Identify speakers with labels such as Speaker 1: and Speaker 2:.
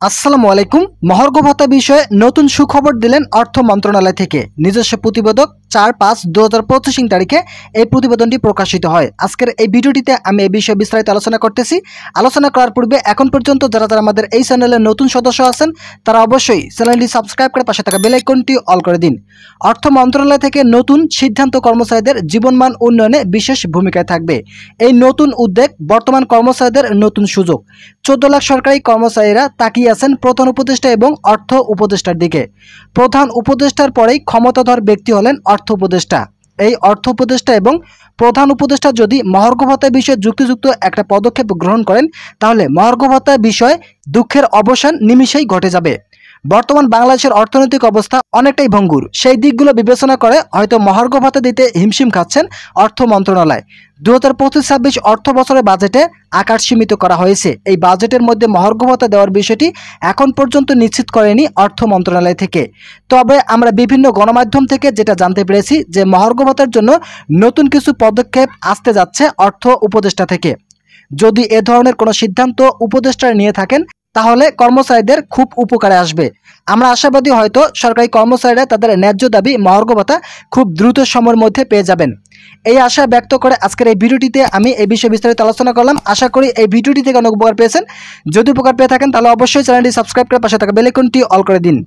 Speaker 1: আসসালামু আলাইকুম। মহার্ঘ ভাতা বিষয়ে নতুন সুখবর দিলেন অর্থ মন্ত্রণালয় থেকে। নিজস্ব প্রতিবেদক ৪-৫-২০২৫ তারিখে এই প্রতিবেদনটি প্রকাশিত হয়। আজকের এই ভিডিওটিতে আমি এই বিষয়ে বিস্তারিত আলোচনা করতেছি। আলোচনা করার পূর্বে এখন পর্যন্ত যারা আমাদের এই চ্যানেলের নতুন সদস্য আছেন তারা অবশ্যই চ্যানেলটি সাবস্ক্রাইব করে পাশে থাকা বেল আইকনটি অল করে দিন। অর্থ মন্ত্রণালয় থেকে নতুন সিদ্ধান্ত কর্মচারীদের জীবনমান উন্নয়নে বিশেষ ভূমিকায় থাকবে। এই নতুন উদ্যোগ বর্তমান কর্মচারীদের নতুন সুযোগ। ১৪ লাখ সরকারি কর্মচারীরা তাকিয়ে আছেন প্রধান উপদেষ্টা এবং অর্থ উপদেষ্টার দিকে। প্রধান উপদেষ্টার পরেই ক্ষমতাধর ব্যক্তি হলেন অর্থ উপদেষ্টা। এই অর্থ উপদেষ্টা এবং প্রধান উপদেষ্টা যদি মহার্ঘ ভাতা বিষয়ে যুক্তিযুক্ত একটা পদক্ষেপ গ্রহণ করেন তাহলে মহার্ঘ ভাতা বিষয়ে দুঃখের অবসান নিমিষেই ঘটে যাবে। বর্তমান বাংলাদেশের অর্থনৈতিক অবস্থা অনেকটাই ভঙ্গুর। সেই দিকগুলো বিবেচনা করে হয়তো মহার্ঘ ভাতা দিতে হিমশিম খাচ্ছেন অর্থ মন্ত্রণালয়। ২০২৫-২৬ অর্থ বছরের বাজেটে আকার সীমিত করা হয়েছে। এই বাজেটের মধ্যে মহার্ঘ ভাতা দেওয়ার বিষয়টি এখন পর্যন্ত নিশ্চিত করেনি অর্থ মন্ত্রণালয় থেকে। তবে আমরা বিভিন্ন গণমাধ্যম থেকে যেটা জানতে পেরেছি যে মহার্ঘ ভাতার জন্য নতুন কিছু পদক্ষেপ আসতে যাচ্ছে অর্থ উপদেষ্টা থেকে। যদি এ ধরনের কোনো সিদ্ধান্ত উপদেষ্টারা নিয়ে থাকেন তাহলে কর্মচারীদের খুব উপকারে আসবে। আমরা আশাবাদী হয়তো সরকারি কর্মচারীরা তাদের ন্যায্য দাবি মহার্ঘ ভাতা খুব দ্রুত সময়ের মধ্যে পেয়ে যাবেন। এই আশা ব্যক্ত করে আজকের এই ভিডিওটিতে আমি এই বিষয়ে বিস্তারিত আলোচনা করলাম। আশা করি এই ভিডিওটি থেকে অনেক উপকার পেয়েছেন। যদি উপকার পেয়ে থাকেন তাহলে অবশ্যই চ্যানেলটি সাবস্ক্রাইব করে পাশে থাকা বেল আইকনটি অল করে দিন।